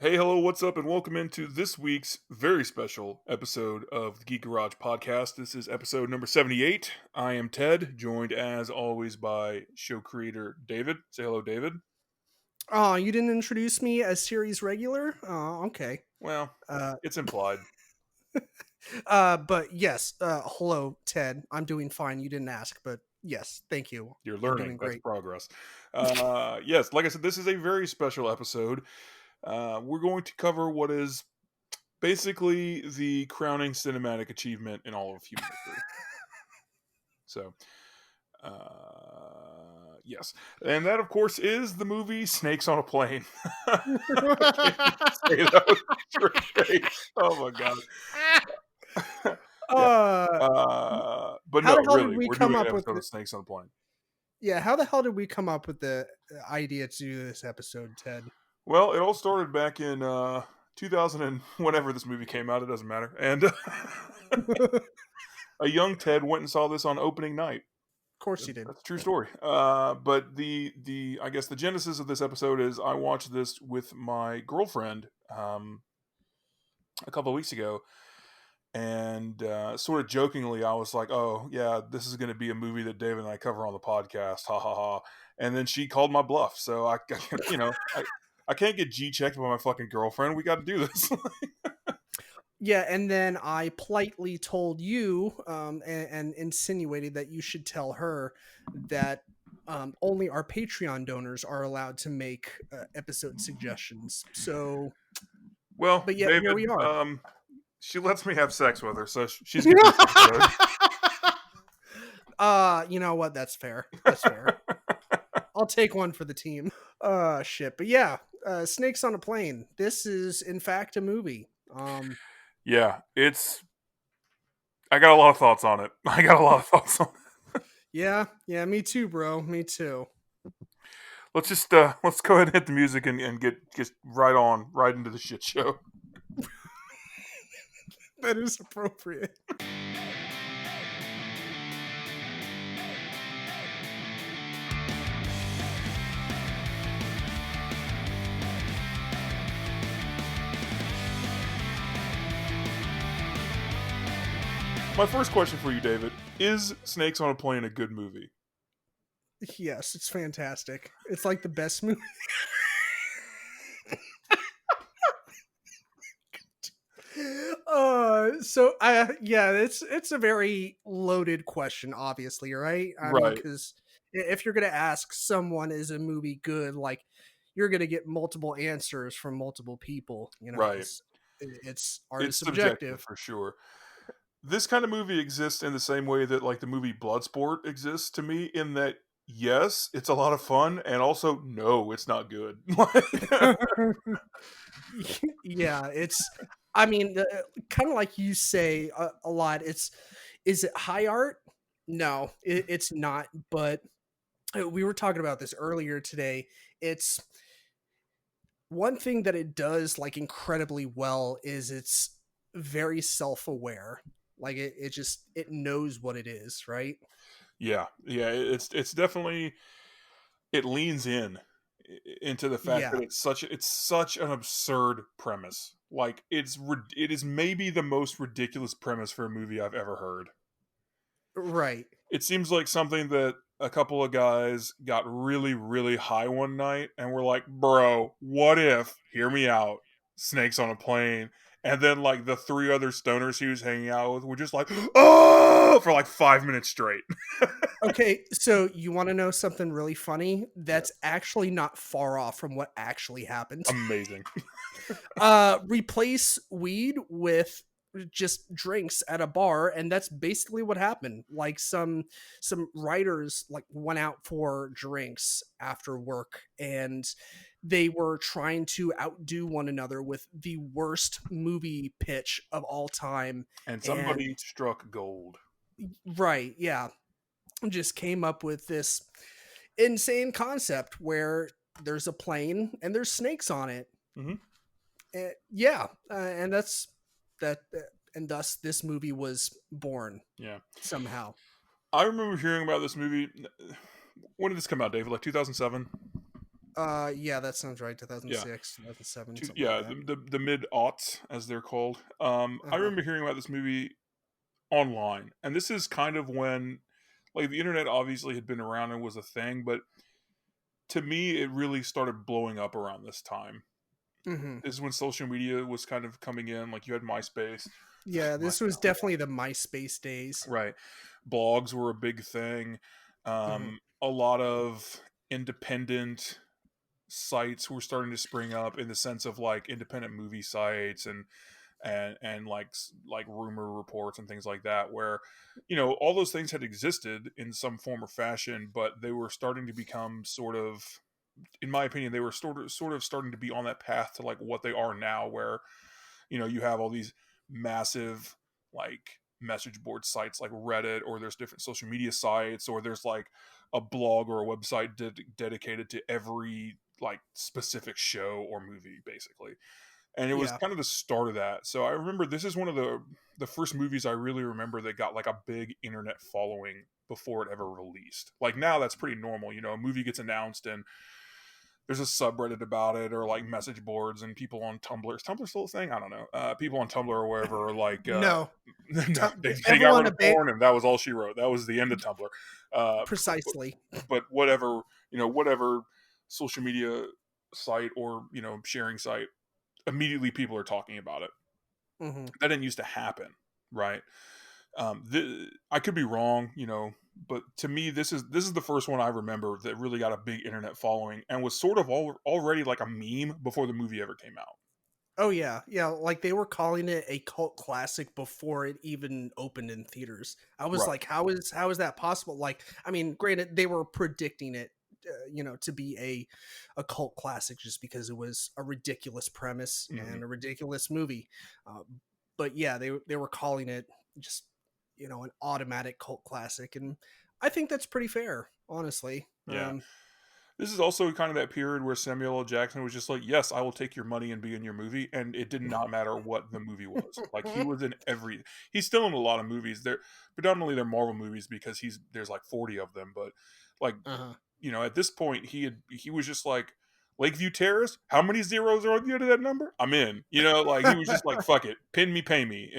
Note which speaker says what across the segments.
Speaker 1: Hey, hello, what's up, and welcome into this week's very special episode of the Geek Garage podcast. This is episode number 78. I am Ted, joined as always by show creator David. Say hello, David.
Speaker 2: Oh, you didn't introduce me as series regular? Oh, okay.
Speaker 1: Well,
Speaker 2: Uh,
Speaker 1: it's implied.
Speaker 2: but yes, hello, Ted. I'm doing fine. You didn't ask, but yes, thank you.
Speaker 1: You're
Speaker 2: I'm
Speaker 1: learning.
Speaker 2: doing
Speaker 1: That's
Speaker 2: great.
Speaker 1: progress. Yes, like I said, this is a very special episode. We're going to cover what is basically the crowning cinematic achievement in all of human history. So, yes, and that of course is the movie Snakes on a Plane. I can't even say that with a straight face. Oh my god. Yeah.
Speaker 2: uh,
Speaker 1: But
Speaker 2: how
Speaker 1: no,
Speaker 2: the hell did
Speaker 1: really,
Speaker 2: we
Speaker 1: we're
Speaker 2: come
Speaker 1: doing an
Speaker 2: up with
Speaker 1: episode
Speaker 2: the?
Speaker 1: of Snakes on a Plane.
Speaker 2: Yeah, how the hell did we come up with the idea to do this episode, Ted?
Speaker 1: Well, it all started back in 2000 and whenever this movie came out. It doesn't matter. And
Speaker 2: Of
Speaker 1: a young Ted went and saw this on opening night.
Speaker 2: course you did.
Speaker 1: That's a true story. But the I guess the genesis of this episode is I watched this with my girlfriend a couple of weeks ago, and sort of jokingly I was like, "Oh yeah, this is going to be a movie that David and I cover on the podcast." Ha ha ha! And then she called my bluff, so you know, I can't get G checked by my fucking girlfriend. We got to do this.
Speaker 2: Yeah, and then I politely told you and insinuated that you should tell her that only our Patreon donors are allowed to make episode suggestions. So,
Speaker 1: Well,
Speaker 2: but yet here
Speaker 1: David,
Speaker 2: we are.
Speaker 1: she lets me have sex with her, so she's getting this episode.
Speaker 2: You know what? That's fair. That's fair. I'll take one for the team. Shit. But yeah, Snakes on a Plane. This is in fact a movie.
Speaker 1: Yeah, it's. I got a lot of thoughts on it. I got a lot of thoughts on it.
Speaker 2: Yeah, me too, bro. Me too.
Speaker 1: Let's just let's go ahead and hit the music and get just right into the shit show.
Speaker 2: That is appropriate.
Speaker 1: My first question for you, David, is Snakes on a Plane a good movie?
Speaker 2: Yes, it's fantastic. It's like the best movie. Yeah, it's a very loaded question, obviously, right? I mean,
Speaker 1: Right,
Speaker 2: because if you're gonna ask someone is a movie good, like you're gonna get multiple answers from multiple people,
Speaker 1: right.
Speaker 2: because it's art is
Speaker 1: It's subjective
Speaker 2: subjective.
Speaker 1: for sure. This kind of movie exists in the same way that like the movie Bloodsport exists to me in that yes, it's a lot of fun and also no, it's not good.
Speaker 2: Yeah, I mean, kind of like you say a lot. Is it high art? No, it's not. But we were talking about this earlier today. It's one thing that it does like incredibly well is it's very self-aware. Like it knows what it is, right?
Speaker 1: Yeah, yeah, it's definitely it leans into the fact
Speaker 2: Yeah,
Speaker 1: that it's such an absurd premise. Like it is maybe the most ridiculous premise for a movie I've ever heard.
Speaker 2: right.
Speaker 1: It seems like something that a couple of guys got really really high one night and were like, "Bro, what if, hear me out, snakes on a plane?" And then like the three other stoners he was hanging out with were just like, "Oh!" for like 5 minutes straight.
Speaker 2: Okay, so you want to know something really funny?
Speaker 1: Yeah,
Speaker 2: That's actually not far off from what actually happened.
Speaker 1: amazing.
Speaker 2: Replace weed with just drinks at a bar, and that's basically what happened. Like some writers like went out for drinks after work, and they were trying to outdo one another with the worst movie pitch of all time.
Speaker 1: And somebody
Speaker 2: And
Speaker 1: struck gold.
Speaker 2: right, yeah, just came up with this insane concept where there's a plane and there's snakes on it.
Speaker 1: Hmm.
Speaker 2: Yeah, and that's that, and thus this movie was born
Speaker 1: Yeah.
Speaker 2: somehow.
Speaker 1: I remember hearing about this movie. When did this come out, David? Like 2007?
Speaker 2: Yeah, that sounds right.
Speaker 1: Yeah,
Speaker 2: 2006, 2007, something like
Speaker 1: yeah,
Speaker 2: that.
Speaker 1: the mid aughts as they're called. I
Speaker 2: Uh-huh.
Speaker 1: remember hearing about this movie online, and this is kind of when, like, the internet obviously had been around and was a thing, but to me, it really started blowing up around this time.
Speaker 2: Hmm.
Speaker 1: This is when social media was kind of coming in. Like, you had MySpace,
Speaker 2: Yeah,
Speaker 1: my,
Speaker 2: this was definitely the MySpace days.
Speaker 1: right? Blogs were a big thing.
Speaker 2: Hmm.
Speaker 1: A lot of independent sites were starting to spring up in the sense of like independent movie sites and like like rumor reports and things like that, where all those things had existed in some form or fashion, but they were starting to become sort of, in my opinion, they were sort of starting to be on that path to like what they are now, where you have all these massive like message board sites like Reddit, or there's different social media sites, or there's like a blog or a website dedicated to every like specific show or movie basically. And it was
Speaker 2: Yeah.
Speaker 1: kind of the start of that. So I remember this is one of the first movies I really remember that got like a big internet following before it ever released. Like, now that's pretty normal, a movie gets announced and there's a subreddit about it, or like message boards, and people on Tumblr. Is Tumblr still a thing? I don't know. People on Tumblr or wherever are like,
Speaker 2: No.
Speaker 1: no, they got
Speaker 2: Everyone
Speaker 1: rid of porn, and that was all she wrote. That was the end of Tumblr. Uh, but,
Speaker 2: precisely.
Speaker 1: but whatever, whatever social media site or sharing site, immediately people are talking about it.
Speaker 2: Hmm.
Speaker 1: That didn't used to happen, right? I could be wrong, but to me, this is the first one I remember that really got a big internet following and was sort of already like a meme before the movie ever came out.
Speaker 2: Oh yeah, yeah. Like they were calling it a cult classic before it even opened in theaters. I was
Speaker 1: Right.
Speaker 2: like, how is that possible? Like, I mean, granted, they were predicting it, to be a cult classic just because it was a ridiculous premise
Speaker 1: Hmm.
Speaker 2: and a ridiculous movie. But yeah, they were calling it just an automatic cult classic, and I think that's pretty fair, honestly.
Speaker 1: Yeah. This is also kind of that period where Samuel L. Jackson was just like, "Yes, I will take your money and be in your movie," and it did not matter what the movie was. Like, he was in every. He's still in a lot of movies. They're predominantly they're Marvel movies because there's like 40 of them. But like,
Speaker 2: Uh-huh.
Speaker 1: at this point, he was just like, Lakeview Terrace. How many zeros are on the end of that number? I'm in. Like, he was just like, fuck it, pin me, pay me.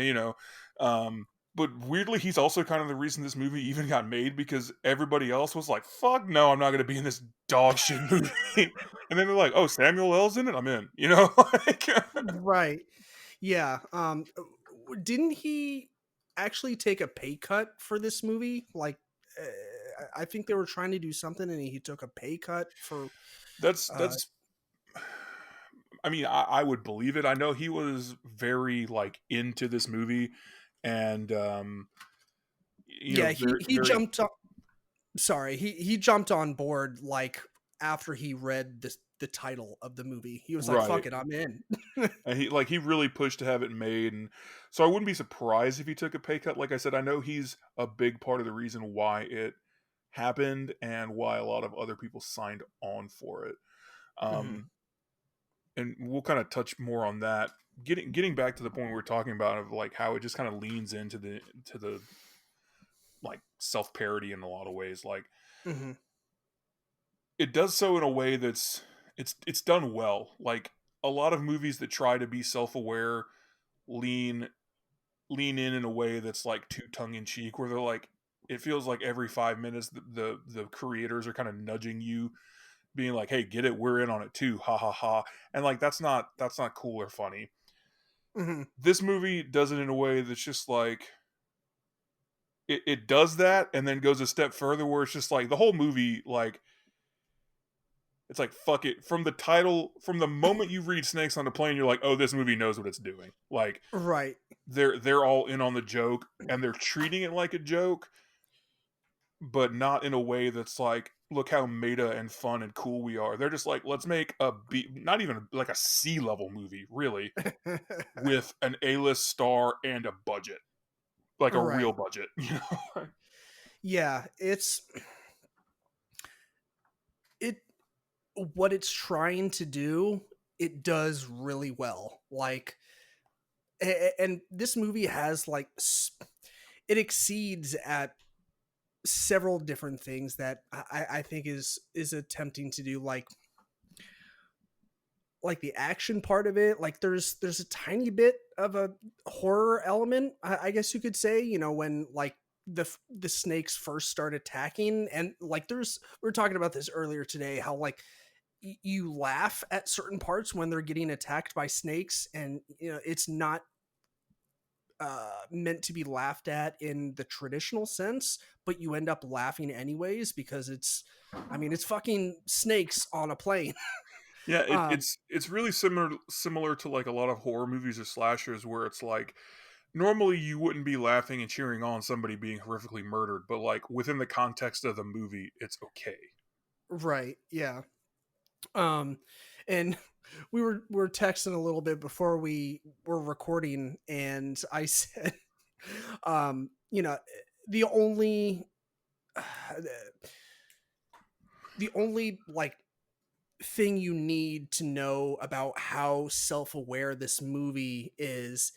Speaker 1: Um, but weirdly, he's also kind of the reason this movie even got made, because everybody else was like, fuck no, I'm not going to be in this dog shit movie. And then they're like, oh, Samuel L's in it? I'm in. Like,
Speaker 2: Right. Yeah. Didn't he actually take a pay cut for this movie? Like, I think they were trying to do something, and he took a pay cut for.
Speaker 1: that's,
Speaker 2: Uh,
Speaker 1: that's, I mean, I would believe it. I know he was very like into this movie, and,
Speaker 2: yeah,
Speaker 1: very,
Speaker 2: he
Speaker 1: very,
Speaker 2: jumped. Sorry, he jumped on board like after he read the title of the movie. He was like,
Speaker 1: right.
Speaker 2: "Fuck it, I'm in."
Speaker 1: And he really pushed to have it made, and so I wouldn't be surprised if he took a pay cut. Like I said, I know he's a big part of the reason why it happened and why a lot of other people signed on for it.
Speaker 2: Hmm.
Speaker 1: Um, and we'll kind of touch more on that. Getting back to the point we were talking about of like how it just kind of leans into the like self parody in a lot of ways. Like,
Speaker 2: Hmm.
Speaker 1: it does so in a way that's it's done well. Like, a lot of movies that try to be self aware lean in a way that's like too tongue in cheek, where they're like, it feels like every 5 minutes the creators are kind of nudging you, being like, hey, get it, we're in on it too, ha ha ha. And like, that's not cool or funny.
Speaker 2: Hmm.
Speaker 1: This movie does it in a way that's just like, it does that and then goes a step further, where it's just like the whole movie, like, it's like, fuck it, from the title, from the moment you read snakes on the plane, you're like, oh, this movie knows what it's doing. Like,
Speaker 2: Right.
Speaker 1: they're all in on the joke, and they're treating it like a joke, but not in a way that's like, look how meta and fun and cool we are. They're just like, let's make a B, not even like a C level movie, really, with an A-list star and a budget, like a real
Speaker 2: Right.
Speaker 1: budget.
Speaker 2: Yeah, it what it's trying to do, it does really well. Like, and this movie has like it exceeds at several different things that I think is attempting to do. Like, like the action part of it. Like there's a tiny bit of a horror element, I guess you could say, you know, when like the snakes first start attacking. And like we were talking about this earlier today, how like you laugh at certain parts when they're getting attacked by snakes, and you know it's not meant to be laughed at in the traditional sense, but you end up laughing anyways because I mean, it's fucking snakes on a plane.
Speaker 1: Yeah,
Speaker 2: um,
Speaker 1: it's really similar to like a lot of horror movies or slashers where it's like normally you wouldn't be laughing and cheering on somebody being horrifically murdered, but like within the context of the movie, it's okay.
Speaker 2: right, yeah. Um, and we were texting a little bit before we were recording, and I said, you know, the only the only like thing you need to know about how self-aware this movie is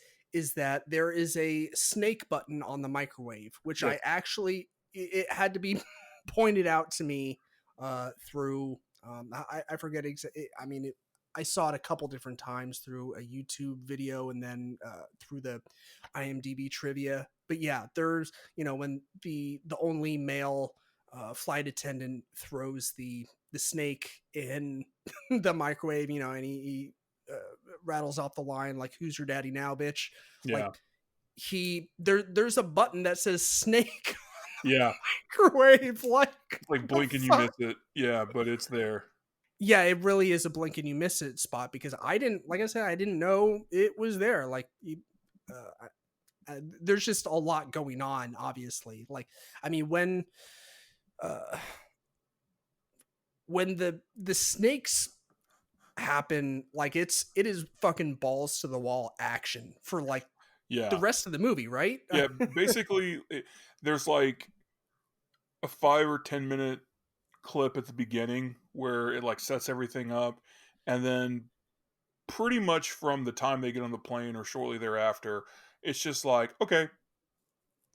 Speaker 2: that there is a snake button on the microwave, which
Speaker 1: Yes.
Speaker 2: I actually it had to be pointed out to me through I forget I mean I saw it a couple different times through a YouTube video and then through the IMDb trivia. But yeah, there's, you know, when the only male flight attendant throws the snake in the microwave, you know, and he rattles off the line like, "Who's your daddy now, bitch?" Like
Speaker 1: Yeah.
Speaker 2: there's a button that says snake
Speaker 1: Yeah.
Speaker 2: microwave. Like
Speaker 1: It's like
Speaker 2: the
Speaker 1: blink and you miss
Speaker 2: fuck?
Speaker 1: it. Yeah, but it's there.
Speaker 2: Yeah, it really is a blink and you miss it spot because I didn't, like I said, I didn't know it was there. Like, there's just a lot going on, obviously. Like, I mean, uh, when the snakes happen, like it is fucking balls to the wall action for like the
Speaker 1: Yeah.
Speaker 2: rest of the movie, right?
Speaker 1: Yeah, basically there's like a 5 or 10 minute clip at the beginning where it like sets everything up, and then pretty much from the time they get on the plane or shortly thereafter, it's just like, okay,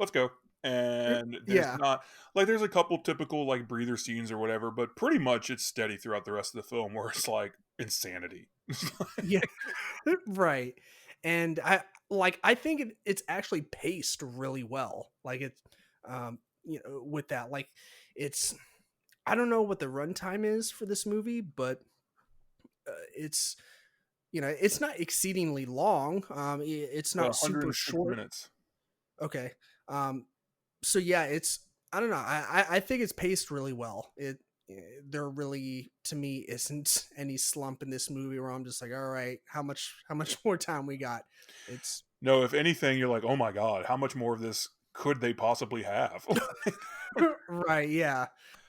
Speaker 1: let's go. And there's
Speaker 2: Yeah,
Speaker 1: not like there's a couple typical like breather scenes or whatever, but pretty much it's steady throughout the rest of the film where it's like insanity.
Speaker 2: yeah, right. And I think it's actually paced really well. Like it's you know, with that, like it's I don't know what the runtime is for this movie, but it's, you know, it's not exceedingly long. It's not super
Speaker 1: 106
Speaker 2: short.
Speaker 1: minutes.
Speaker 2: Okay. Um, so yeah, it's I don't know. I think it's paced really well. There really to me isn't any slump in this movie where I'm just like, all right, how much more time we got? It's
Speaker 1: No, if anything, you're like, oh my god, how much more of this could they possibly have?
Speaker 2: right, yeah,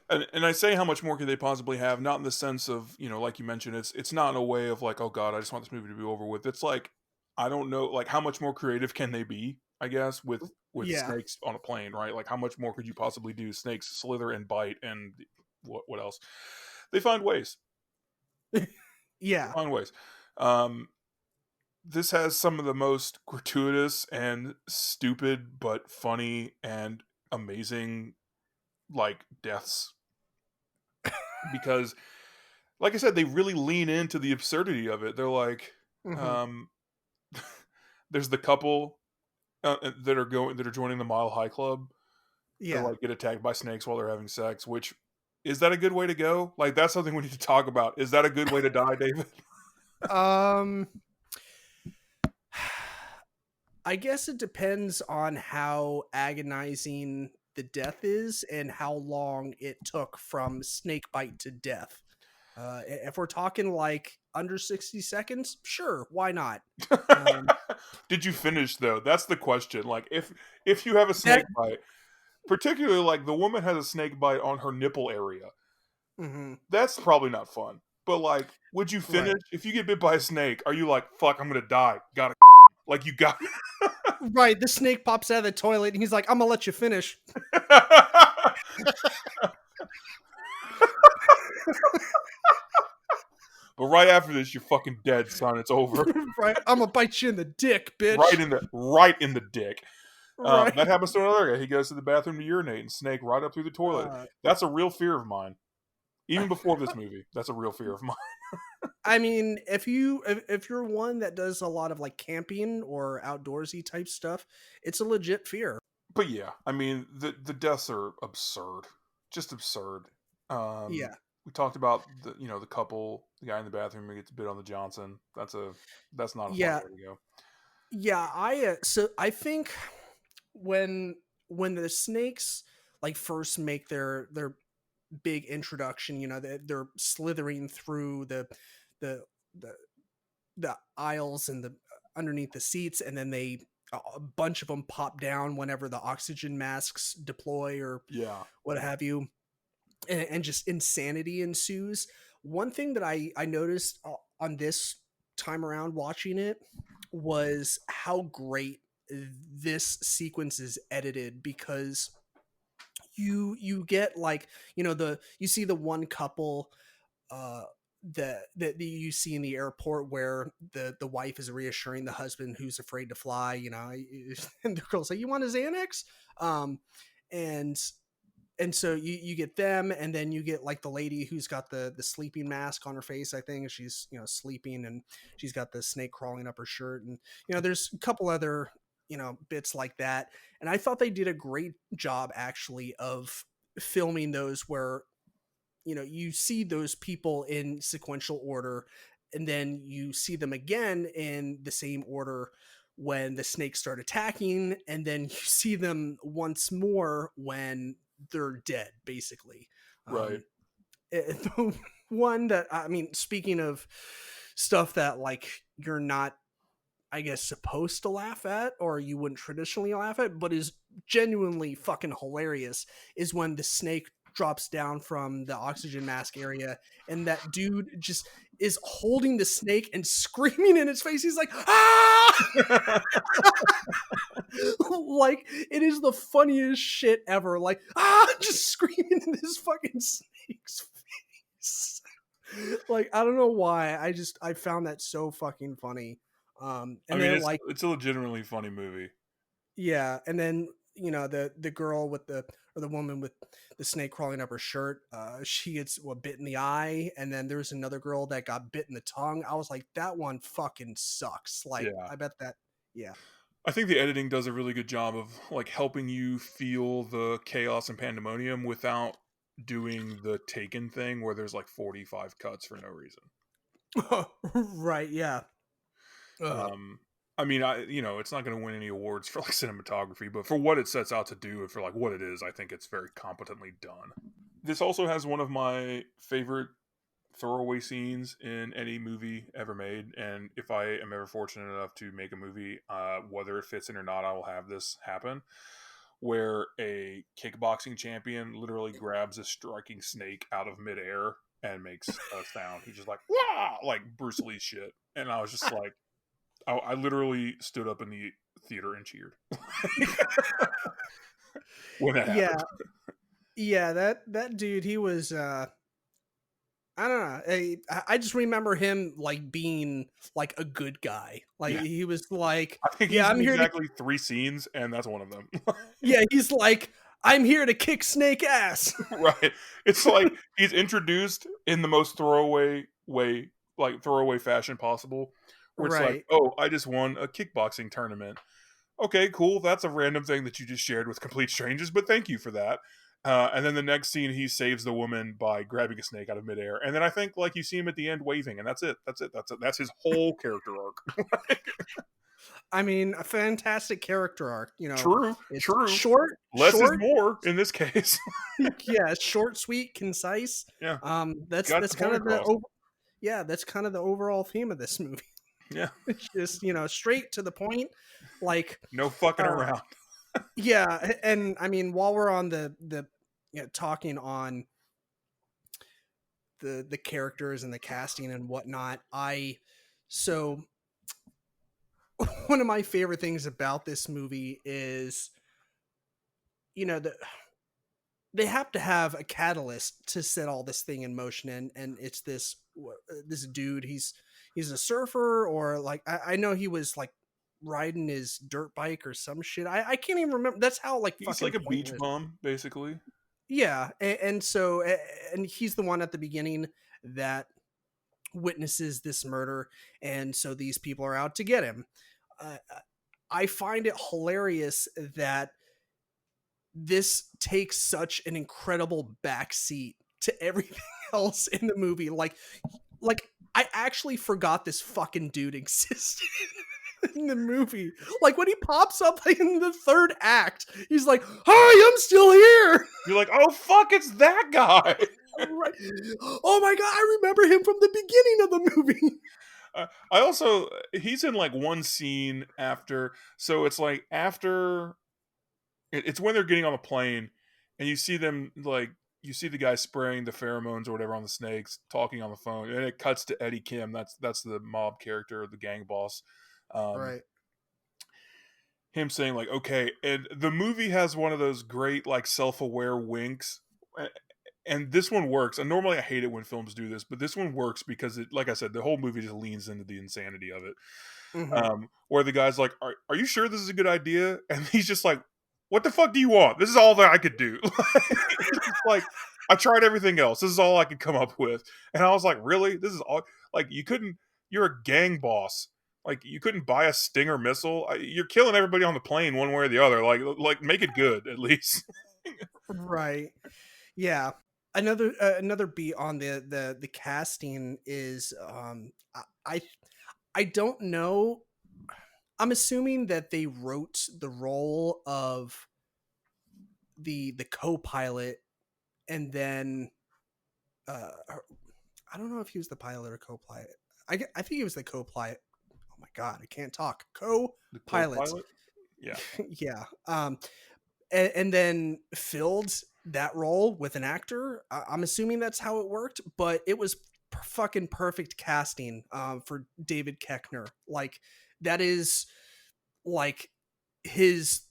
Speaker 1: And I say how much more could they possibly have, not in the sense of, like you mentioned, it's not in a way of like, oh god, I just want this movie to be over with. It's like, I don't know, like how much more creative can they be, I guess, with
Speaker 2: yeah,
Speaker 1: snakes on a plane, right? Like how much more could you possibly do? Snakes slither and bite and what else? They find ways. They
Speaker 2: yeah.
Speaker 1: find ways. Um this has some of the most gratuitous and stupid but funny and amazing like deaths because like I said, they really lean into the absurdity of it. They're like,
Speaker 2: Hmm.
Speaker 1: um, there's the couple that are joining the Mile High Club. That
Speaker 2: Yeah.
Speaker 1: like get attacked by snakes while they're having sex. Which is that a good way to go? Like that's something we need to talk about. Is that a good way to die, David?
Speaker 2: Um, I guess it depends on how agonizing the death is and how long it took from snake bite to death. If we're talking like under 60 seconds, sure, why not? Um,
Speaker 1: Did you finish though? That's the question. Like if you have a
Speaker 2: that
Speaker 1: snake bite, particularly like the woman has a snake bite on her nipple area,
Speaker 2: mhm,
Speaker 1: that's probably not fun. But like, would you
Speaker 2: right,
Speaker 1: finish if you get bit by a snake? Are you like, fuck, I'm gonna die? Gotta like you got.
Speaker 2: right. The snake pops out of the toilet and he's like, "I'm gonna let you finish."
Speaker 1: But right after this, you're fucking dead, son. It's over.
Speaker 2: Right, I'm gonna bite you in the dick, bitch.
Speaker 1: Right in the dick.
Speaker 2: Right.
Speaker 1: That happens to another guy. He goes to the bathroom to urinate and snake right up through the toilet.
Speaker 2: Uh,
Speaker 1: That's a real fear of mine. Even before this movie, that's a real fear of mine.
Speaker 2: I mean, if you're one that does a lot of like camping or outdoorsy type stuff, it's a legit fear.
Speaker 1: But yeah, I mean, the deaths are absurd, just absurd.
Speaker 2: Yeah.
Speaker 1: We talked about the couple, the guy in the bathroom who gets bit on the Johnson. That's not a fun
Speaker 2: Yeah.
Speaker 1: way to go.
Speaker 2: Yeah, so I think when the snakes like first make their big introduction, they're slithering through the the the aisles and the underneath the seats, and then a bunch of them pop down whenever the oxygen masks deploy or
Speaker 1: Yeah,
Speaker 2: what have you, and just insanity ensues. One thing that I noticed on this time around watching it was how great this sequence is edited, because you get like, you see the one couple uh that you see in the airport where the wife is reassuring the husband who's afraid to fly, and the girl's like, you want a Xanax? Um and so you get them, and then you get like the lady who's got the sleeping mask on her face, I think, and she's sleeping, and she's got the snake crawling up her shirt, and there's a couple other bits like that. And I thought they did a great job actually of filming those where you see those people in sequential order, and then you see them again in the same order when the snakes start attacking, and then you see them once more when they're dead, basically.
Speaker 1: right,
Speaker 2: The one that, I mean, speaking of stuff that like you're not, I guess, supposed to laugh at, or you wouldn't traditionally laugh at, but is genuinely fucking hilarious, is when the snake drops down from the oxygen mask area, and that dude just is holding the snake and screaming in its face. He's like, ah! Like, it is the funniest shit ever. Like, just screaming in this fucking snake's face. Like, I don't know why. I found that so fucking funny.
Speaker 1: I
Speaker 2: And
Speaker 1: mean,
Speaker 2: then like,
Speaker 1: it's a legitimately funny movie.
Speaker 2: yeah, and then the girl with or the woman with the snake crawling up her shirt, she gets bit in the eye, and then there's another girl that got bit in the tongue. I was like, that one fucking sucks. Like,
Speaker 1: Yeah,
Speaker 2: I bet that, yeah.
Speaker 1: I think the editing does a really good job of like helping you feel the chaos and pandemonium without doing the Taken thing where there's like 45 cuts for no reason.
Speaker 2: Right, yeah.
Speaker 1: Um, I mean, it's not going to win any awards for like cinematography, but for what it sets out to do and for like what it is, I think it's very competently done. This also has one of my favorite throwaway scenes in any movie ever made, and if I am ever fortunate enough to make a movie, whether it fits in or not, I will have this happen, where a kickboxing champion literally grabs a striking snake out of midair and makes a sound. He's just like, "Wah!" Like Bruce Lee shit, and I was just like, I literally stood up in the theater and cheered when that happened.
Speaker 2: Yeah. Yeah, that dude, he was I don't know. I just remember him like being like a good guy. Like,
Speaker 1: Yeah,
Speaker 2: he was like,
Speaker 1: I think
Speaker 2: yeah,
Speaker 1: he's
Speaker 2: I'm
Speaker 1: in
Speaker 2: here to,
Speaker 1: exactly 3 scenes, and that's one of them.
Speaker 2: yeah, he's like, I'm here to kick snake ass.
Speaker 1: Right. It's like he's introduced in the most throwaway way, like throwaway fashion possible, where it's like,
Speaker 2: Right.
Speaker 1: oh, I just won a kickboxing tournament. Okay, cool. That's a random thing that you just shared with complete strangers, but thank you for that. And then the next scene, he saves the woman by grabbing a snake out of midair. And then I think like you see him at the end waving, and that's it. That's it. That's it. That's his whole character arc.
Speaker 2: I mean, a fantastic character arc.
Speaker 1: True.
Speaker 2: It's
Speaker 1: True.
Speaker 2: short,
Speaker 1: Less is
Speaker 2: short,
Speaker 1: more in this case.
Speaker 2: yeah, short, sweet, concise.
Speaker 1: Yeah.
Speaker 2: That's
Speaker 1: Got the
Speaker 2: kind
Speaker 1: point
Speaker 2: of the
Speaker 1: across.
Speaker 2: yeah, that's kind of the overall theme of this movie.
Speaker 1: Yeah.
Speaker 2: It's just, straight to the point. Like,
Speaker 1: No fucking
Speaker 2: uh,
Speaker 1: around.
Speaker 2: yeah, and I mean, while we're on talking on the characters and the casting and whatnot, so one of my favorite things about this movie is, the they have to have a catalyst to set all this thing in motion, and it's this dude. He's a surfer, or like, I know he was like riding his dirt bike or some shit. I can't even remember. That's how like
Speaker 1: He's
Speaker 2: fucking
Speaker 1: like a beach
Speaker 2: pointless.
Speaker 1: bum, basically.
Speaker 2: Yeah, and so and he's the one at the beginning that witnesses this murder, and so these people are out to get him. I find it hilarious that this takes such an incredible backseat to everything else in the movie. Like I actually forgot this fucking dude existed in the movie. Like when he pops up in the third act, he's like, "Hi, I'm still here."
Speaker 1: You're like, oh fuck, it's that guy.
Speaker 2: Right. Oh my god, I remember him from the beginning of the movie.
Speaker 1: I also he's in like one scene after, so it's like after it's when they're getting on the plane, and you see them like you see the guy spraying the pheromones or whatever on the snakes, talking on the phone, and it cuts to Eddie Kim. That's the mob character, the gang boss. Um,
Speaker 2: Right.
Speaker 1: him saying like, okay, and the movie has one of those great like self-aware winks, and this one works. And normally I hate it when films do this, but this one works because it, like I said, the whole movie just leans into the insanity of it.
Speaker 2: Mhm.
Speaker 1: Where the guy's like, are you sure this is a good idea? And he's just like, what the fuck do you want? This is all that I could do. It's like, I tried everything else. This is all I could come up with. And I was like, really? This is all, like, you couldn't, you're a gang boss. Like, you couldn't buy a Stinger missile. You're killing everybody on the plane one way or the other. Like make it good at least.
Speaker 2: Right. Yeah. Another beat on the casting is I I don't know. I'm assuming that they wrote the role of the co-pilot, and then uh I don't know if he was the pilot or co-pilot. I think he was the co-pilot. Oh my god, I can't talk.
Speaker 1: The
Speaker 2: Co-pilot.
Speaker 1: co-pilot? Yeah.
Speaker 2: Yeah. And then filled that role with an actor. I'm assuming that's how it worked, but it was fucking perfect casting for David Koechner. Like that is like his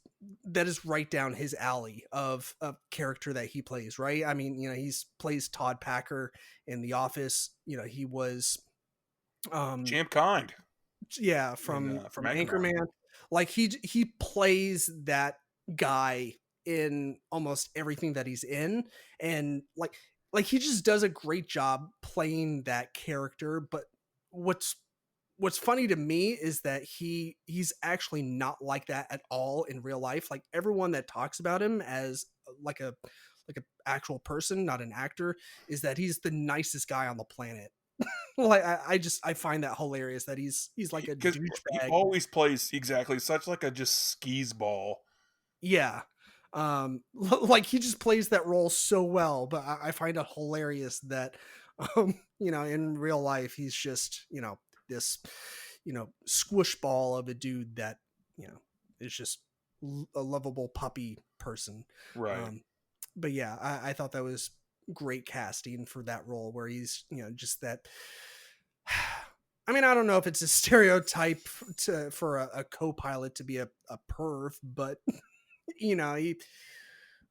Speaker 2: that is right down his alley of a character that he plays, right? I mean, he's plays Todd Packer in The Office. He was um
Speaker 1: Champ Kind
Speaker 2: yeah,
Speaker 1: from
Speaker 2: from
Speaker 1: Anchorman.
Speaker 2: Anchorman. Like he plays that guy in almost everything that he's in, and like he just does a great job playing that character. But what's what's funny to me is that he's actually not like that at all in real life. Like everyone that talks about him as like a actual person, not an actor, is that he's the nicest guy on the planet. Like I find that hilarious that he's like a
Speaker 1: Because he
Speaker 2: douchebag.
Speaker 1: always plays exactly such like a just skis ball.
Speaker 2: Yeah. Like he just plays that role so well, but I find it hilarious that in real life he's just, this, squish ball of a dude that, is just a lovable puppy person.
Speaker 1: Right.
Speaker 2: Um, but yeah, I thought that was great casting for that role where he's, just that. I mean, I don't know if it's a stereotype for a co-pilot to be a perv, but he,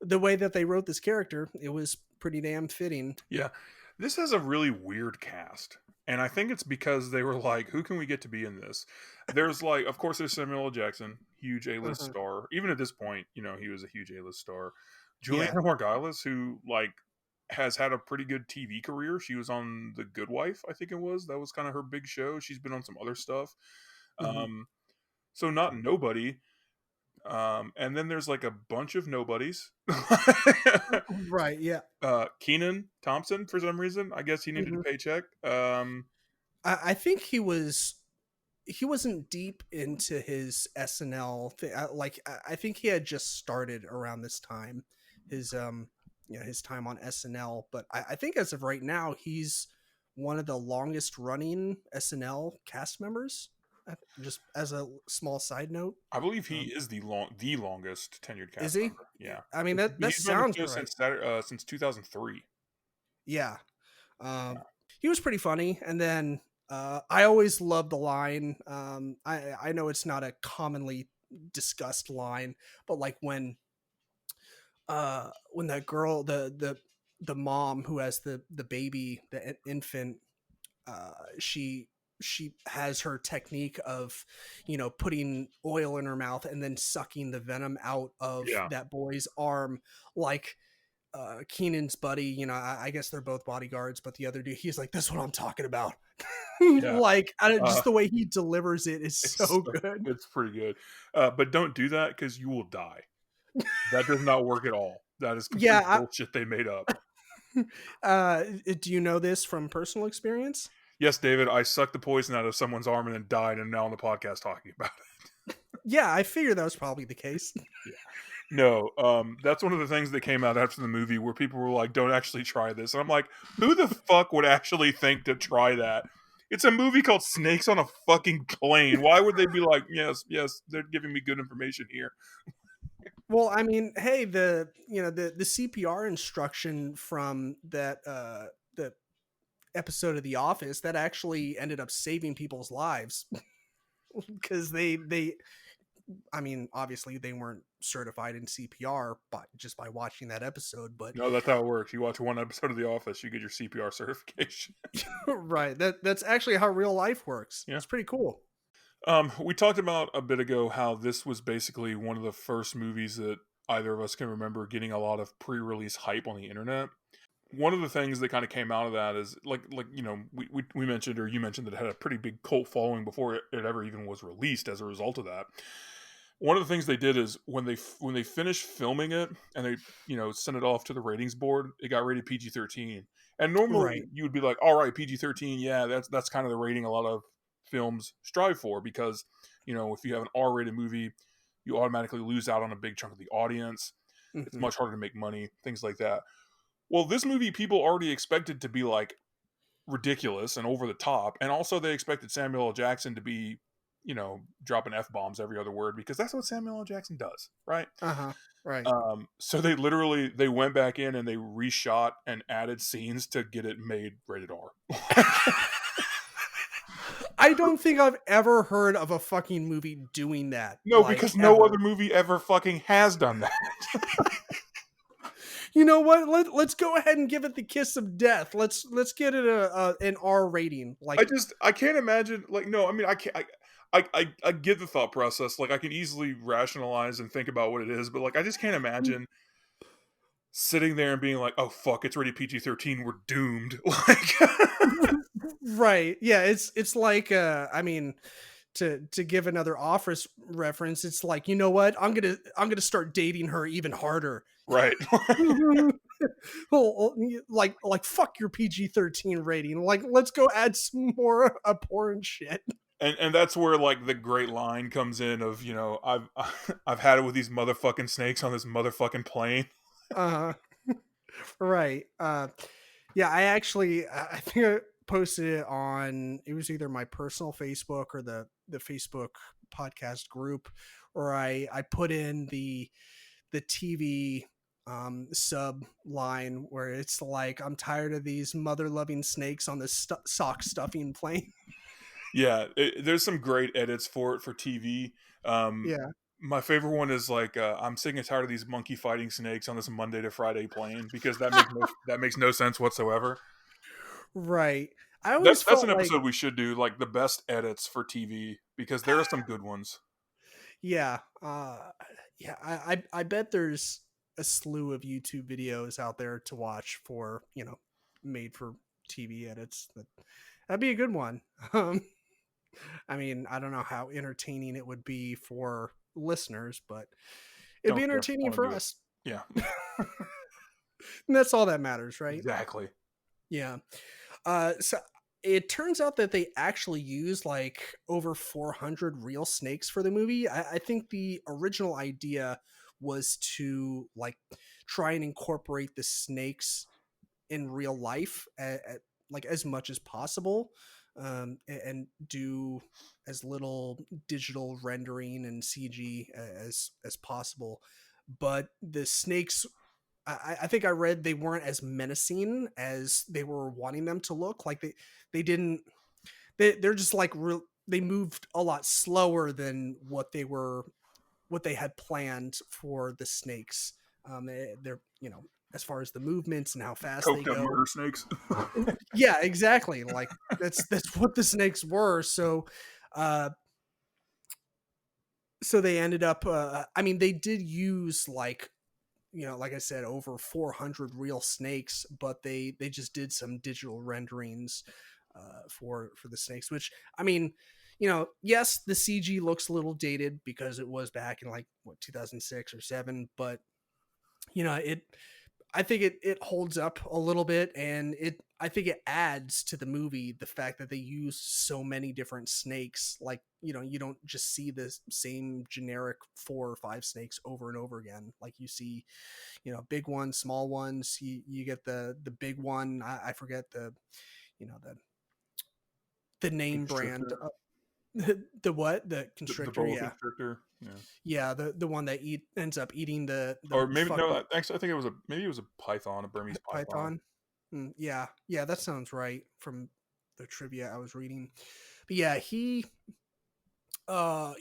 Speaker 2: the way that they wrote this character, it was pretty damn fitting.
Speaker 1: Yeah. This has a really weird cast. And I think it's because they were like, who can we get to be in this? There's like, of course, there's Samuel L. Jackson, huge A-list
Speaker 2: Uh-huh.
Speaker 1: star. Even at this point, he was a huge A-list star.
Speaker 2: Yeah.
Speaker 1: Juliana Margulies, who like has had a pretty good TV career. She was on The Good Wife, I think it was. That was kind of her big show. She's been on some other stuff.
Speaker 2: Hmm.
Speaker 1: Um, so not nobody. And then there's like a bunch of nobodies.
Speaker 2: Right. Yeah.
Speaker 1: Keenan Thompson, for some reason, I guess he needed a
Speaker 2: Hmm.
Speaker 1: paycheck.
Speaker 2: I think he wasn't deep into his SNL thing. Like I think he had just started around this time, his his time on SNL. But I think as of right now, he's one of the longest running SNL cast members. Just as a small side note,
Speaker 1: I believe he
Speaker 2: um,
Speaker 1: is the longest tenured
Speaker 2: is
Speaker 1: cast
Speaker 2: he?
Speaker 1: member. Yeah,
Speaker 2: I mean that
Speaker 1: he's been on the
Speaker 2: sounds
Speaker 1: show
Speaker 2: right.
Speaker 1: since 2003.
Speaker 2: Yeah.
Speaker 1: Yeah.
Speaker 2: He was pretty funny. And then I always loved the line. I know it's not a commonly discussed line, but like when that girl, the mom who has the baby, the infant, she has her technique of putting oil in her mouth and then sucking the venom out of
Speaker 1: Yeah.
Speaker 2: that boy's arm. Like Keenan's buddy, I guess they're both bodyguards, but the other dude, he's like, "That's what I'm talking about."
Speaker 1: Yeah.
Speaker 2: Like,
Speaker 1: Uh,
Speaker 2: just the way he delivers it is
Speaker 1: it's
Speaker 2: so good.
Speaker 1: it's pretty good. But don't do that because you will die. That does not work at all. That is complete
Speaker 2: Yeah.
Speaker 1: bullshit they made up.
Speaker 2: Do you know this from personal experience?
Speaker 1: Yes, David, I sucked the poison out of someone's arm and then died, and now on the podcast talking about
Speaker 2: Yeah, I figured that was probably the case.
Speaker 1: it. Yeah. No, that's one of the things that came out after the movie where people were like, "Don't actually try this." And I'm like, "Who the fuck would actually think to try that?" It's a movie called Snakes on a Fucking Plane. Why would they be like, "Yes, yes, they're giving me good information here"?
Speaker 2: Well, I mean, hey, the CPR instruction from the episode of The Office that actually ended up saving people's lives because they I mean, obviously they weren't certified in CPR, but just by watching that episode, but
Speaker 1: No, that's how it works. You watch one episode of The Office, you get your CPR certification.
Speaker 2: right, that's actually how real life works.
Speaker 1: Yeah.
Speaker 2: It's pretty cool.
Speaker 1: We talked about a bit ago how this was basically one of the first movies that either of us can remember getting a lot of pre-release hype on the internet. One of the things that kind of came out of that is like we mentioned, or you mentioned, that it had a pretty big cult following before it ever even was released as a result of that. One of the things they did is when they finished filming it and they sent it off to the ratings board, it got rated PG-13. And normally
Speaker 2: Right.
Speaker 1: you would be like, all right, PG-13, yeah, that's kind of the rating a lot of films strive for, because if you have an R-rated movie, you automatically lose out on a big chunk of the audience. It's
Speaker 2: Hmm.
Speaker 1: much harder to make money, things like that. Well, this movie people already expected to be like ridiculous and over the top, and also they expected Samuel L. Jackson to be, dropping F bombs every other word, because that's what Samuel L. Jackson does, right?
Speaker 2: Uh-huh. Right.
Speaker 1: So they went back in and they reshot and added scenes to get it made rated R.
Speaker 2: I don't think I've ever heard of a fucking movie doing that.
Speaker 1: No,
Speaker 2: Like,
Speaker 1: because no
Speaker 2: ever.
Speaker 1: other movie ever fucking has done that.
Speaker 2: You know what? Let's go ahead and give it the kiss of death. Let's get it an R rating. Like,
Speaker 1: I can't imagine, like, no, I mean, I can't. I get the thought process. Like, I can easily rationalize and think about what it is, but like, I just can't imagine sitting there and being like, "Oh fuck, it's rated PG-13. We're doomed." Like,
Speaker 2: right. Yeah, it's like I mean, to give another Office reference, it's like, you know what? I'm gonna start dating her even harder.
Speaker 1: right?
Speaker 2: Well, like fuck your PG-13 rating. Like, let's go add some more abhorrent shit.
Speaker 1: And that's where like the great line comes in of I've had it with these motherfucking snakes on this motherfucking plane.
Speaker 2: Uh right. Yeah, I think I posted it on, it was either my personal Facebook or the Facebook podcast group, or I put in the TV sub line where it's like, I'm tired of these mother loving snakes on this sock stuffing plane.
Speaker 1: Yeah, there's some great edits for it for TV. Um,
Speaker 2: Yeah.
Speaker 1: my favorite one is like I'm sick and tired of these monkey fighting snakes on this Monday to Friday plane, because that makes no sense whatsoever.
Speaker 2: Right. I always
Speaker 1: That's
Speaker 2: felt
Speaker 1: an
Speaker 2: like,
Speaker 1: episode we should do, like the best edits for TV, because there are some good ones.
Speaker 2: yeah, yeah, I bet there's a slew of YouTube videos out there to watch for, made for TV edits. That'd be a good one. I mean, I don't know how entertaining it would be for listeners, but it'd be
Speaker 1: Don't care.
Speaker 2: entertaining
Speaker 1: Want to
Speaker 2: for
Speaker 1: do it?
Speaker 2: us.
Speaker 1: Yeah,
Speaker 2: And that's all that matters, right?
Speaker 1: exactly.
Speaker 2: Yeah. So it turns out that they actually use like over 400 real snakes for the movie. I think the original idea was to like try and incorporate the snakes in real life like as much as possible, and do as little digital rendering and CG as possible. But the snakes, I think I read they weren't as menacing as they were wanting them to look. Like they didn't they're just like they moved a lot slower than what they had planned for the snakes. They're, as far as the movements and how fast they
Speaker 1: Coked up
Speaker 2: go.
Speaker 1: murder snakes.
Speaker 2: Yeah, exactly. Like that's what the snakes were. So uh so they ended up I mean, they did use like like I said, over 400 real snakes, but they just did some digital renderings for the snakes, which, I mean, yes, the CG looks a little dated because it was back in like what, 2006 or 7, but it I think it holds up a little bit, and I think it adds to the movie the fact that they use so many different snakes. Like, you don't just see the same generic 4 or 5 snakes over and over again. Like, you see, big ones, small ones. You get the big one. I forget the name brand.
Speaker 1: Constrictor.
Speaker 2: The what? The
Speaker 1: The
Speaker 2: constrictor?
Speaker 1: boa
Speaker 2: Yeah,
Speaker 1: constrictor. Yeah.
Speaker 2: yeah. The one that ends up eating the
Speaker 1: Or maybe
Speaker 2: fucking
Speaker 1: no. Actually, I think it was a python, a Burmese python.
Speaker 2: python. Yeah, yeah, that sounds right from the trivia I was reading. But yeah,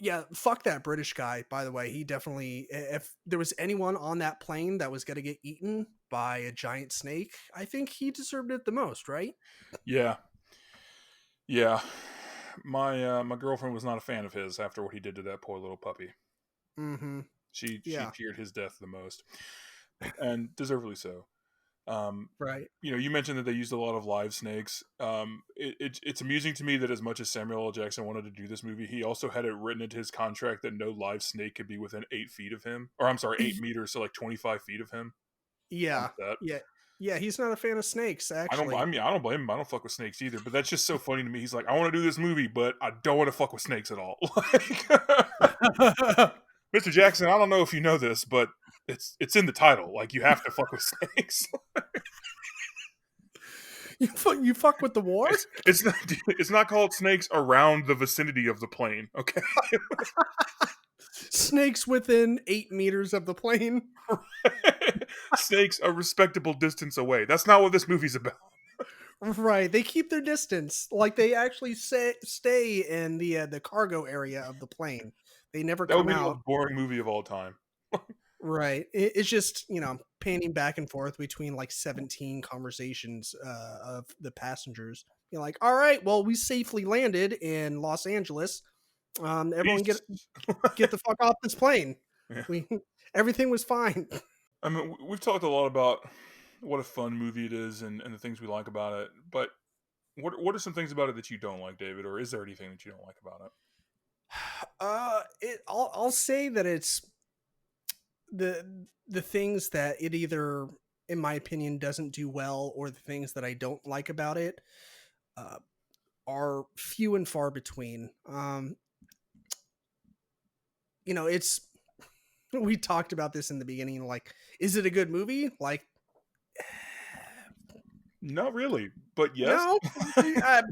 Speaker 2: yeah, fuck that British guy, by the way. He definitely, if there was anyone on that plane that was gonna get eaten by a giant snake, I think he deserved it the most, right?
Speaker 1: Yeah, yeah. My girlfriend was not a fan of his after what he did to that poor little puppy.
Speaker 2: Mm-hmm.
Speaker 1: She
Speaker 2: Yeah,
Speaker 1: cheered his death the most, and deservedly so. Um,
Speaker 2: right.
Speaker 1: you mentioned that they used a lot of live snakes. It's amusing to me that as much as Samuel L. Jackson wanted to do this movie, he also had it written into his contract that no live snake could be within 8 feet of him, or I'm sorry, 8 meters, so like 25 feet of him on
Speaker 2: Yeah,
Speaker 1: set.
Speaker 2: yeah, yeah. He's not a fan of snakes,
Speaker 1: I
Speaker 2: actually.
Speaker 1: mean, I don't blame him. I don't fuck with snakes either. But that's just so funny to me. He's like, I want to do this movie, but I don't want to fuck with snakes at all. Like, Mr. Jackson, I don't know if you know this, but it's in the title. Like, you have to fuck with snakes.
Speaker 2: You fuck with the war?
Speaker 1: It's not called snakes around the vicinity of the plane. Okay,
Speaker 2: Snakes within 8 meters of the plane.
Speaker 1: snakes a respectable distance away. That's not what this movie's about.
Speaker 2: Right, they keep their distance. Like, they actually stay in the cargo area of the plane. They never
Speaker 1: That would
Speaker 2: come
Speaker 1: be the
Speaker 2: out.
Speaker 1: most boring movie of all time.
Speaker 2: Right, it's just panning back and forth between like 17 conversations of the passengers. You're like, all right, well, we safely landed in Los Angeles. Everyone
Speaker 1: Peace.
Speaker 2: get the fuck off this plane.
Speaker 1: Yeah.
Speaker 2: We everything was fine.
Speaker 1: I mean, we've talked a lot about what a fun movie it is and the things we like about it, but what are some things about it that you don't like, David, or is there anything that you don't like about it?
Speaker 2: I'll say that it's the things that it either, in my opinion, doesn't do well, or the things that I don't like about it uh, are few and far between. It's we talked about this in the beginning. Like, is it a good movie? Like,
Speaker 1: Not really, but yes.
Speaker 2: no. uh,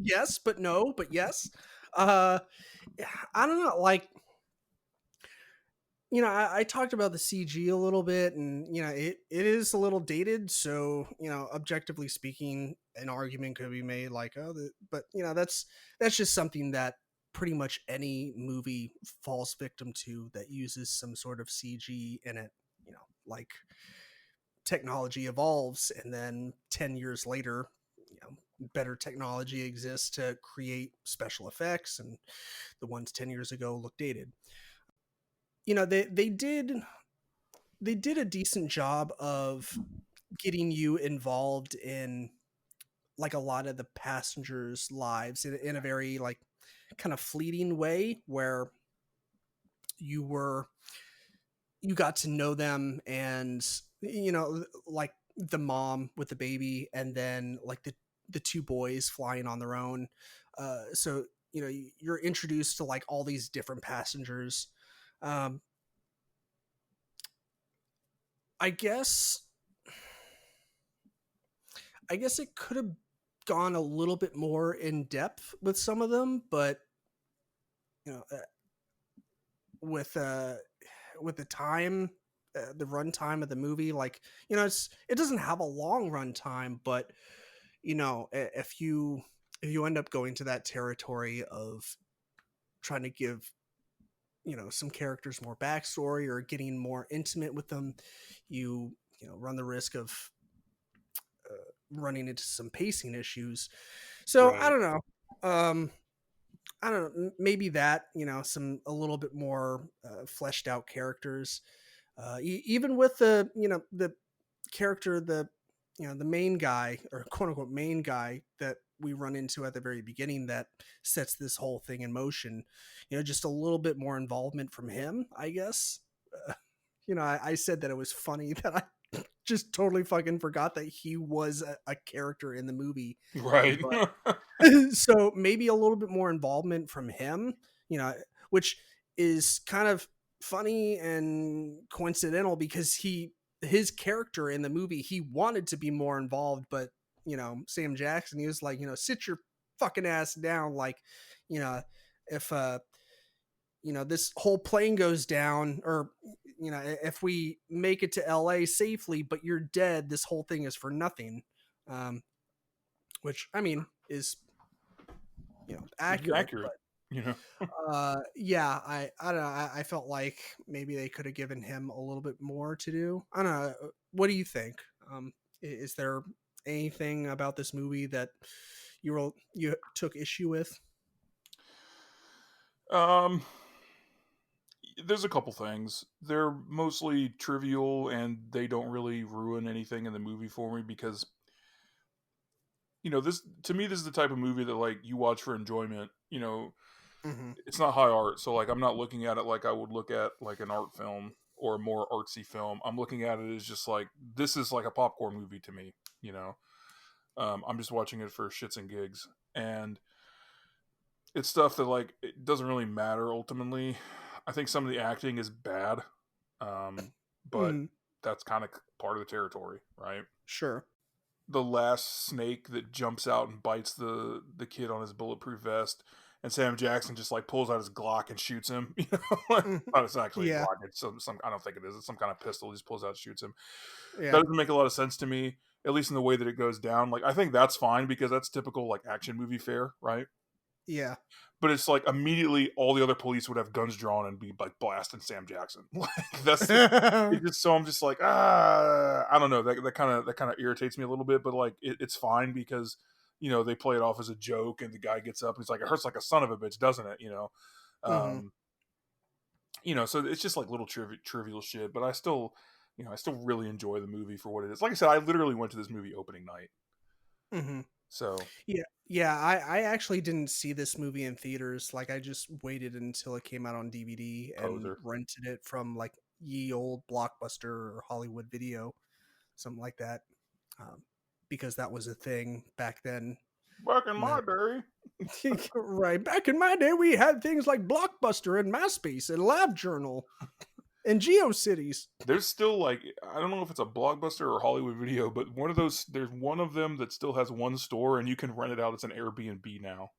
Speaker 2: yes, but no, but yes. Uh, I don't know. Like, I talked about the CG a little bit, and it is a little dated. So, objectively speaking, an argument could be made like, oh, but that's just something that pretty much any movie falls victim to that uses some sort of CG in it. Like, technology evolves, and then 10 years later, better technology exists to create special effects, and the ones 10 years ago look dated. They did a decent job of getting you involved in like a lot of the passengers' lives in a very like kind of fleeting way, where you were you got to know them, and like the mom with the baby, and then like the two boys flying on their own. So you're introduced to like all these different passengers. um I guess it could have gone a little bit more in depth with some of them, but you know, uh, with the time, the runtime of the movie, like it doesn't have a long runtime, but if you end up going to that territory of trying to give some characters more backstory or getting more intimate with them, you run the risk of running into some pacing issues. So I
Speaker 1: Right.
Speaker 2: don't know. I don't know. Maybe that some a little bit more fleshed out characters. Even with the character, the main guy, or quote unquote main guy, that we run into at the very beginning, that sets this whole thing in motion. Just a little bit more involvement from him, I guess. uh, I said that it was funny that I just totally fucking forgot that he was a character in the movie.
Speaker 1: Right.
Speaker 2: But so maybe a little bit more involvement from him, which is kind of funny and coincidental, because his character in the movie, he wanted to be more involved, but Sam Jackson, he was like, sit your fucking ass down, like, if this whole plane goes down, or if we make it to LA safely but you're dead, this whole thing is for nothing. um which, I mean, is accurate,
Speaker 1: Accurate.
Speaker 2: but
Speaker 1: You know.
Speaker 2: yeah, I don't know, I felt like maybe they could have given him a little bit more to do. I don't know. What do you think? Is there anything about this movie that you took issue with?
Speaker 1: Um. There's a couple things. They're mostly trivial and they don't really ruin anything in the movie for me because this to me this is the type of movie that like you watch for enjoyment.
Speaker 2: Hmm.
Speaker 1: It's not high art, so like I'm not looking at it like I would look at like an art film or a more artsy film. I'm looking at it as just like this is like a popcorn movie to me. You know, I'm just watching it for shits and gigs, and it's stuff that like it doesn't really matter ultimately. I think some of the acting is bad, but
Speaker 2: Hmm.
Speaker 1: that's kind of part of the territory, right?
Speaker 2: Sure.
Speaker 1: The last snake that jumps out and bites the kid on his bulletproof vest, and Sam Jackson just like pulls out his Glock and shoots him.
Speaker 2: Mhm.
Speaker 1: Not it's actually a
Speaker 2: Yeah.
Speaker 1: Glock. It's some I don't think it is. It's some kind of pistol. He just pulls out and shoots him. That
Speaker 2: Yeah.
Speaker 1: doesn't make a lot of sense to me, at least in the way that it goes down. Like I think that's fine because that's typical like action movie fare, right?
Speaker 2: Yeah.
Speaker 1: But it's like immediately all the other police would have guns drawn and be like blasting Sam Jackson. Like that's it's just so I'm just like I don't know that kind of irritates me a little bit, but like it's fine because they play it off as a joke and the guy gets up and he's like it hurts like a son of a bitch, doesn't it?
Speaker 2: Hmm.
Speaker 1: Um, so it's just like little trivial shit, but I still really enjoy the movie for what it is. Like I said, I literally went to this movie opening night,
Speaker 2: Hmm.
Speaker 1: so
Speaker 2: Yeah, yeah. I actually didn't see this movie in theaters. Like, I just waited until it came out on DVD and
Speaker 1: poser.
Speaker 2: rented it from like ye old Blockbuster or Hollywood Video, something like that, um, because that was a thing back then.
Speaker 1: Back in my
Speaker 2: That
Speaker 1: day.
Speaker 2: right, back in my day, we had things like Blockbuster and MySpace and LiveJournal and GeoCities.
Speaker 1: There's still like I don't know if it's a Blockbuster or Hollywood Video, but one of those there's one of them that still has one store and you can rent it out as an Airbnb now.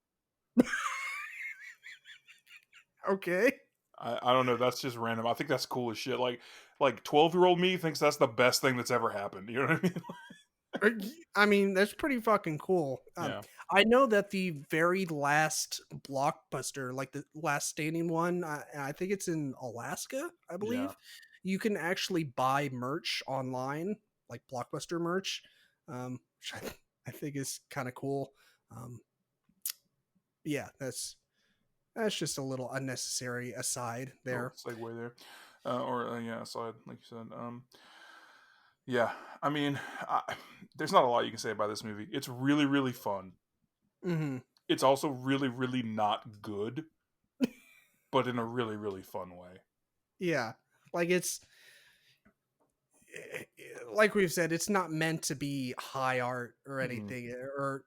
Speaker 2: Okay.
Speaker 1: I don't know, that's just random. I think that's cool as shit. Like 12-year-old me thinks that's the best thing that's ever happened. You know what I mean?
Speaker 2: I mean, that's pretty fucking cool.
Speaker 1: Yeah.
Speaker 2: I know that the very last Blockbuster, like the last standing one, I think it's in Alaska, I
Speaker 1: Yeah.
Speaker 2: believe. You can actually buy merch online, like Blockbuster merch, which I think is kind of cool. Um, yeah, that's just a little unnecessary aside
Speaker 1: Little
Speaker 2: there.
Speaker 1: segue there. Yeah, aside, like you said. Yeah. I mean, there's not a lot you can say about this movie. It's really, really fun.
Speaker 2: Hmm.
Speaker 1: It's also really, really not good, but in a really, really fun way.
Speaker 2: Yeah, like it's like we've said, it's not meant to be high art or
Speaker 1: Mm-mm.
Speaker 2: anything, or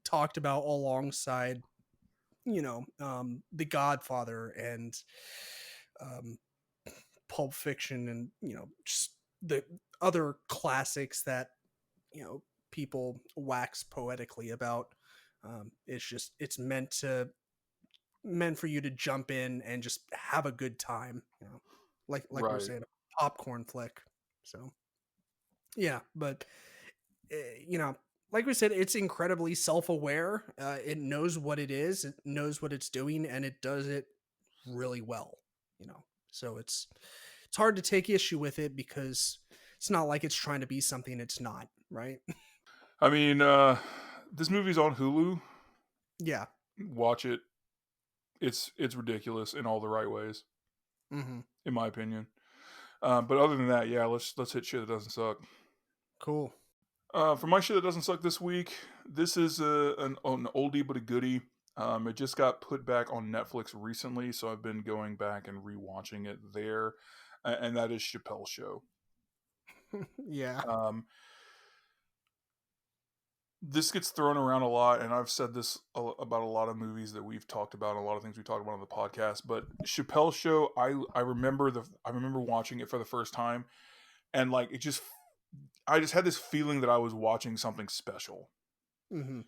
Speaker 2: talked about alongside, The Godfather and um, Pulp Fiction, and just the other classics that people wax poetically about. It's meant for you to jump in and just have a good time, like we were
Speaker 1: Right.
Speaker 2: saying, a popcorn flick. So yeah, but like we said, it's incredibly self-aware. It knows what it is, it knows what it's doing, and it does it really well. So it's hard to take issue with it, because it's not like it's trying to be something it's not, right?
Speaker 1: I mean, this movie's on Hulu.
Speaker 2: Yeah.
Speaker 1: Watch it. It's ridiculous in all the right ways,
Speaker 2: Hmm.
Speaker 1: in my opinion. But other than that, yeah, let's hit shit that doesn't suck.
Speaker 2: Cool.
Speaker 1: For my shit that doesn't suck this week, this is an oldie but a goodie. It just got put back on Netflix recently, so I've been going back and rewatching it there, and that is Chappelle Show.
Speaker 2: Yeah.
Speaker 1: Um, this gets thrown around a lot, and I've said this about a lot of movies that we've talked about, a lot of things we talked about on the podcast. But Chappelle Show, I remember watching it for the first time, and like I just had this feeling that I was watching something special.
Speaker 2: Mm-hmm.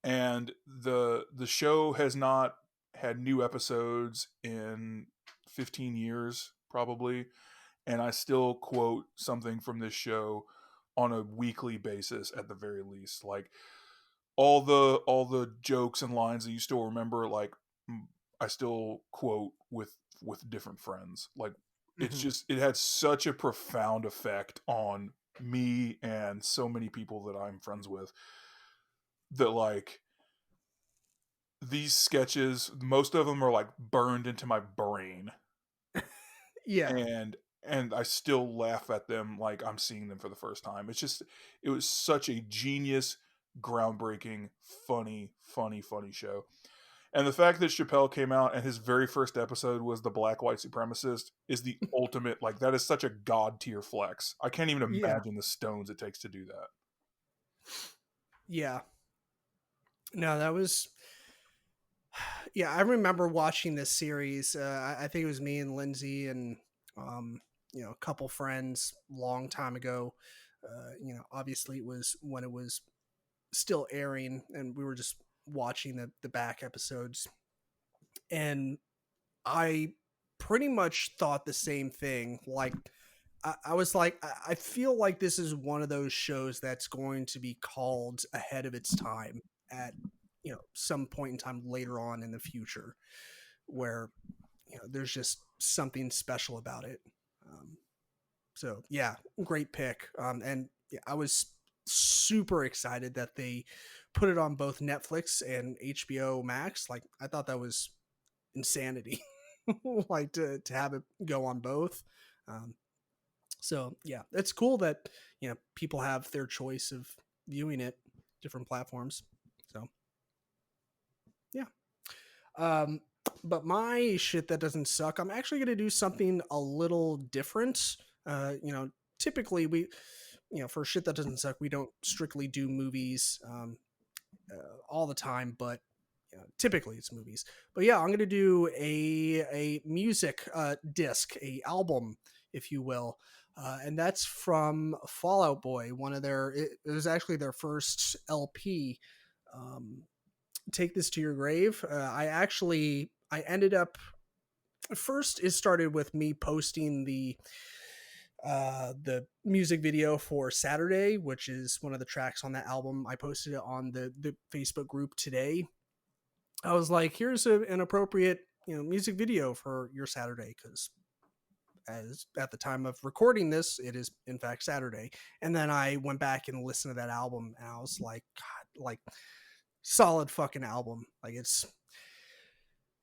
Speaker 1: And the show has not had new episodes in 15 years probably, and I still quote something from this show on a weekly basis at the very least. Like all the jokes and lines that you still remember, like I still quote with different friends. Like it's
Speaker 2: Mm-hmm.
Speaker 1: just, it had such a profound effect on me and so many people that I'm friends with, that like these sketches, most of them are like burned into my brain,
Speaker 2: Yeah.
Speaker 1: and I still laugh at them like I'm seeing them for the first time. It's just, it was such a genius, groundbreaking, funny show. And the fact that Chappelle came out and his very first episode was the black white supremacist is the ultimate, like that is such a god tier flex. I can't even
Speaker 2: Yeah.
Speaker 1: imagine the stones it takes to do that.
Speaker 2: Yeah. No, that was. Yeah, I remember watching this series. I think it was me and Lindsay and um, a couple friends long time ago. Obviously it was when it was still airing, and we were just watching the back episodes. And I pretty much thought the same thing. Like, I was like, I feel like this is one of those shows that's going to be called ahead of its time at some point in time later on in the future, where there's just something special about it. Um, so yeah, great pick. And yeah, I was super excited that they put it on both Netflix and HBO Max. Like, I thought that was insanity, like to have it go on both. Um, so yeah, it's cool that people have their choice of viewing it, different platforms. So yeah. Um, but my shit that doesn't suck, I'm actually going to do something a little different. Typically for shit that doesn't suck, we don't strictly do movies all the time, but typically it's movies. But yeah, I'm going to do a music disc, a album, if you will. And that's from Fallout Boy. It was actually their first LP. Um, Take This to Your Grave. I ended up first. It started with me posting the music video for Saturday, which is one of the tracks on that album. I posted it on the Facebook group today. I was like, here's an appropriate music video for your Saturday, because as at the time of recording this, it is in fact Saturday. And then I went back and listened to that album, and I was like, God, like solid fucking album. Like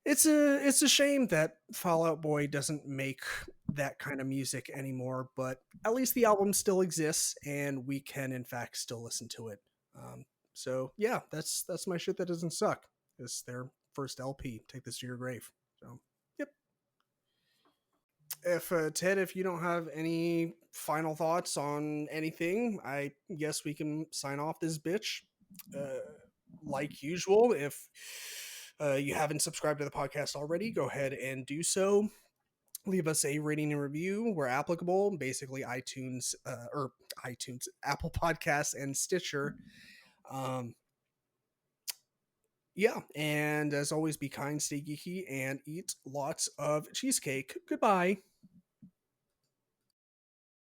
Speaker 2: it's a shame that Fall Out Boy doesn't make that kind of music anymore, but at least the album still exists, and we can in fact still listen to it. So yeah, that's my shit that doesn't suck. It's their first LP. Take This to Your Grave. So yep. If Ted, if you don't have any final thoughts on anything, I guess we can sign off this bitch. Uh, like usual, if you haven't subscribed to the podcast already, go ahead and do so. Leave us a rating and review where applicable. Basically, iTunes, Apple Podcasts, and Stitcher. Um, yeah, and as always, be kind, stay geeky, and eat lots of cheesecake. Goodbye.